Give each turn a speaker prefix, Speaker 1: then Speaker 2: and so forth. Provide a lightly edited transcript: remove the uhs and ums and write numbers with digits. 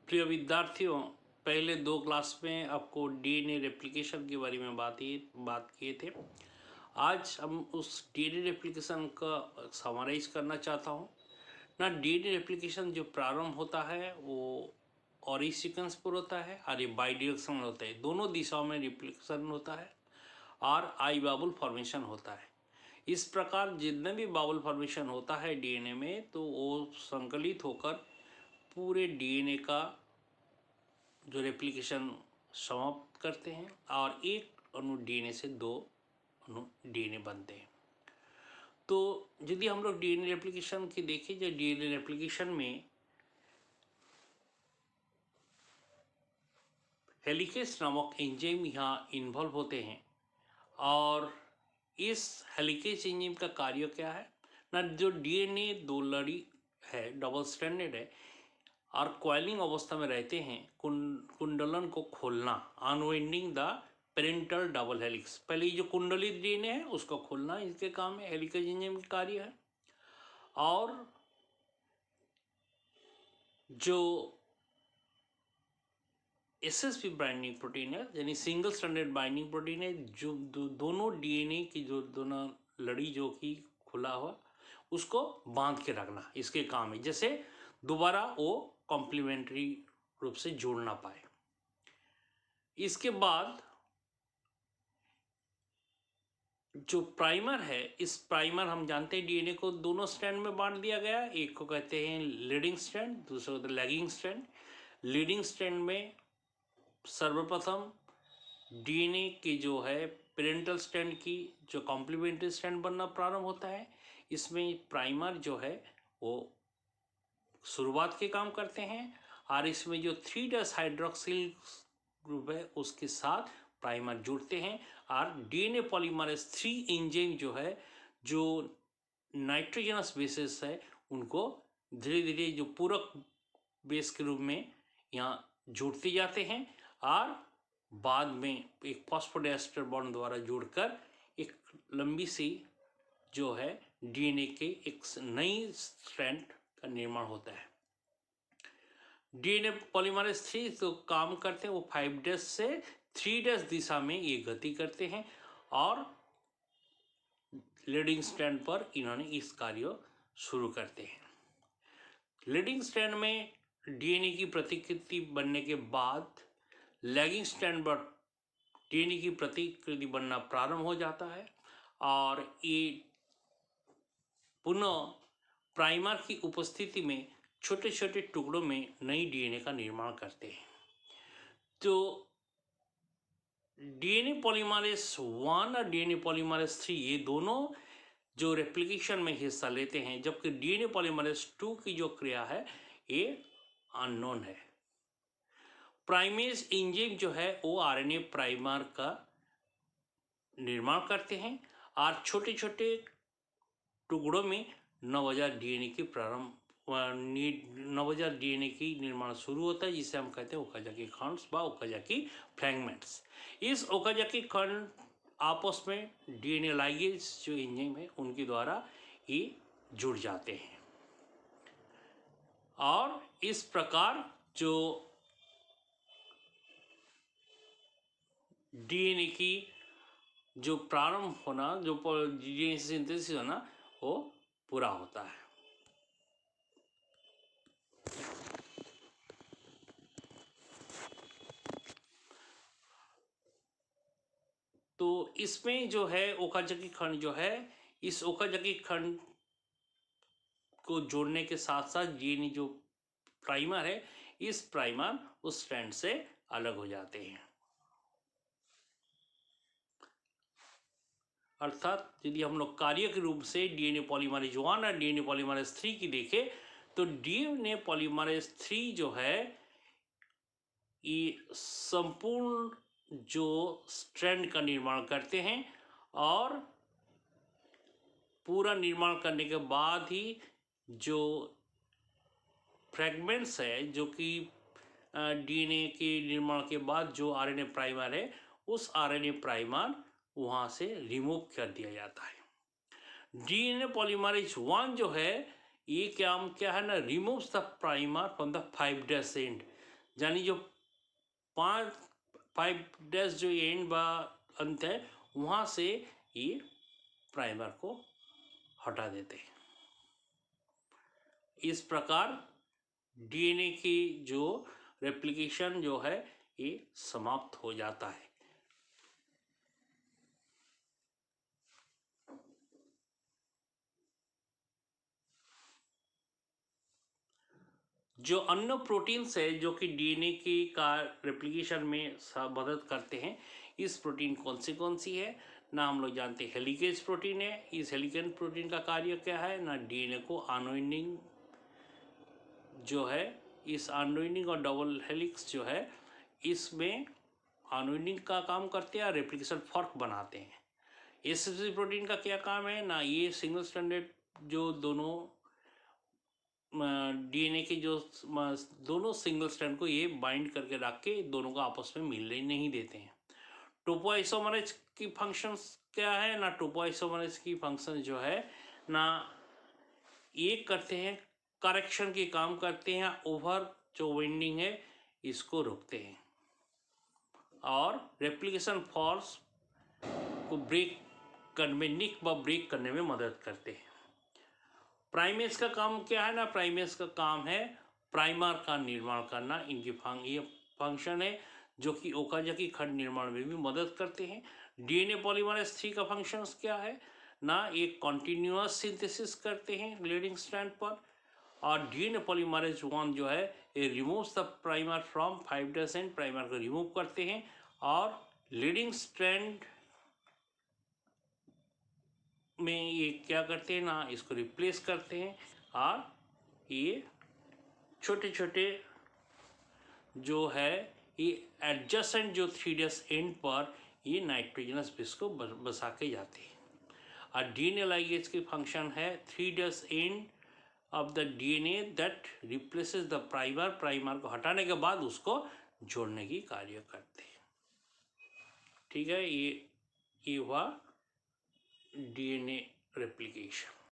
Speaker 1: प्रिय विद्यार्थियों, पहले दो क्लास में आपको डीएनए रेप्लिकेशन के बारे में बात किए थे। आज हम उस डीएनए रेप्लिकेशन का समराइज करना चाहता हूँ ना। डीएनए रेप्लिकेशन जो प्रारंभ होता है वो और ई सीक्वेंस पर होता है और ये बाई डायरेक्शनल होता है, दोनों दिशाओं में रेप्लिकेशन होता है और आई बाबुल फॉर्मेशन होता है। इस प्रकार जितने भी बाबुल फॉर्मेशन होता है डीएनए में, तो वो संकलित होकर पूरे डीएनए का जो रेप्लिकेशन समाप्त करते हैं और एक अणु डीएनए से दो अणु डीएनए बनते हैं। तो यदि हम लोग डीएनए रेप्लिकेशन की देखें, जो डीएनए रेप्लिकेशन में हेलिकेज नामक एंजाइम यहाँ इन्वॉल्व होते हैं और इस हेलिकेज एंजाइम का कार्य क्या है ना, जो डीएनए दो लड़ी है, डबल स्ट्रैंडेड है और कॉइलिंग अवस्था में रहते हैं, कुंडलन को खोलना, unwinding the parental double helix. पहले ये जो कुंडलित डीएनए है उसको खोलना इसके काम है, हेलिकेज एंजाइम का कार्य है। और जो एसएसपी बाइंडिंग प्रोटीन है, यानी सिंगल स्ट्रैंडेड बाइंडिंग प्रोटीन है, जो दोनों डीएनए की जो दोनों लड़ी जो कि खुला हुआ उसको बांध के रखना, इसके काम है, जैसे दोबारा वो कॉम्प्लीमेंट्री रूप से जोड़ ना पाए। इसके बाद जो प्राइमर है, इस प्राइमर हम जानते हैं डीएनए को दोनों स्ट्रैंड में बांट दिया गया। एक को कहते हैं लीडिंग स्ट्रैंड, दूसरे को लैगिंग स्ट्रैंड। लीडिंग स्ट्रैंड में सर्वप्रथम डीएनए की जो है पेरेंटल स्ट्रैंड की जो कॉम्प्लीमेंट्री स्ट्रैंड बनना प्रारंभ होता है। इसमें प्राइमर जो है वो शुरुआत के काम करते हैं और इसमें जो 3' हाइड्रोक्सिल ग्रुप है उसके साथ प्राइमर जुड़ते हैं और डीएनए पॉलीमरेज 3 एंजाइम जो है, जो नाइट्रोजनस बेसेस है, उनको धीरे धीरे जो पूरक बेस के रूप में यहाँ जुड़ते जाते हैं और बाद में एक फॉस्फोडाइएस्टर बॉन्ड द्वारा जुड़कर एक लंबी सी जो है डीएनए के एक नई स्ट्रैंड का निर्माण होता है। डीएनए पॉलीमरेज 3 तो काम करते हैं, वो 5' से 3' दिशा में ये गति करते हैं और लीडिंग स्ट्रैंड पर इन्होंने इस कार्य शुरू करते हैं। लीडिंग स्ट्रैंड में डीएनए की प्रतिकृति बनने के बाद लैगिंग स्ट्रैंड पर डीएनए की प्रतिकृति बनना प्रारंभ हो जाता है और ये पुनः प्राइमर की उपस्थिति में छोटे छोटे टुकड़ों में नई डीएनए का निर्माण करते हैं। तो डीएनए पॉलीमरेज 1 और डीएनए पॉलीमरेज 3 ये दोनों जो रेप्लिकेशन में हिस्सा लेते हैं, जबकि डीएनए पॉलीमरेज 2 की जो क्रिया है ये अननोन है। प्राइमेज एंजाइम जो है वो आरएनए प्राइमर का निर्माण करते हैं और छोटे छोटे टुकड़ों में 9000 डीएनए की प्रारंभ 9000 डीएनए की निर्माण शुरू होता है, जिसे हम कहते हैं ओकाजाकी खंड व ओकाजाकी फ्रैगमेंट्स। इस ओकाजाकी खंड आपस में डीएनए लाइगेज जो एंजाइम है उनके द्वारा ये जुड़ जाते हैं और इस प्रकार जो डीएनए की जो प्रारंभ होना, जो डीएनए सिंथेसिस होना, वो पूरा होता है। तो इसमें जो है ओकाजाकी खंड जो है, इस ओकाजाकी खंड को जोड़ने के साथ साथ डीएनए जो प्राइमर है, इस प्राइमर उस स्ट्रैंड से अलग हो जाते हैं। अर्थात यदि हम लोग कार्य के रूप से डीएनए पॉलीमरेज 1 और डीएनए पॉलीमरेज 3 की देखें, तो डीएनए पॉलीमरेज 3 जो है ये संपूर्ण जो स्ट्रैंड का निर्माण करते हैं और पूरा निर्माण करने के बाद ही जो फ्रैगमेंट्स है, जो कि डीएनए के निर्माण के बाद जो आरएनए प्राइमर है, उस आरएनए प्राइमर वहाँ से रिमूव कर दिया जाता है। डीएनए पॉलीमरेज 1 जो है ये क्या है ना, removes the primer from the 5' and. यानी जो 5' जो एंड बा अंत है वहाँ से ये प्राइमर को हटा देते हैं। इस प्रकार डीएनए की जो रेप्लिकेशन जो है ये समाप्त हो जाता है। जो अन्य प्रोटीन्स है जो कि डीएनए की का रेप्लिकेशन में मदद करते हैं, इस प्रोटीन कौन सी है ना हम लोग जानते हैं। हेलिकेज प्रोटीन है। इस हेलिकेज प्रोटीन का कार्य क्या है ना डीएनए को अनवाइंडिंग जो है, इस अनवाइंडिंग और डबल हेलिक्स जो है इसमें अनवाइंडिंग का काम करते हैं और रेप्लिकेशन फॉर्क बनाते हैं। एसएफजी प्रोटीन का क्या काम है ना, ये सिंगल स्ट्रैंडेड जो दोनों डीएनए के जो दोनों सिंगल स्ट्रैंड को ये बाइंड करके रख के दोनों को आपस में मिलने नहीं देते हैं। टोपोआइसोमरेज की फंक्शंस क्या है ना, टोपोआइसोमरेज की फंक्शन जो है ना ये करते हैं करेक्शन के काम करते हैं, ओवर जो वाइंडिंग है इसको रोकते हैं और रेप्लिकेशन फॉर्स को ब्रेक करने में ब्रेक करने में मदद करते हैं। प्राइमेज का काम क्या है ना, प्राइमेज का काम है प्राइमर का निर्माण करना। इनकी ये फंक्शन है जो कि ओकाजाकी खंड निर्माण में भी मदद करते हैं। डीएनए पॉलीमरेज 3 का फंक्शंस क्या है ना, एक कॉन्टिन्यूअस सिंथेसिस करते हैं लीडिंग स्ट्रैंड पर, और डीएनए पॉलीमरेज 1 जो है ये removes the primer from 5' and, primer को रिमूव करते हैं और लीडिंग स्ट्रैंड में ये क्या करते हैं ना, इसको रिप्लेस करते हैं और ये छोटे छोटे जो है ये एडजस्टेंट जो 3' एंड पर ये नाइट्रोजनस बेस को बसा के जाते हैं। और डीएनए लाइगेज की फंक्शन है 3' end of the DNA that replaces the primer, primer को हटाने के बाद उसको जोड़ने की कार्य करते हैं। ठीक है, ये हुआ डीएनए रेप्लिकेशन।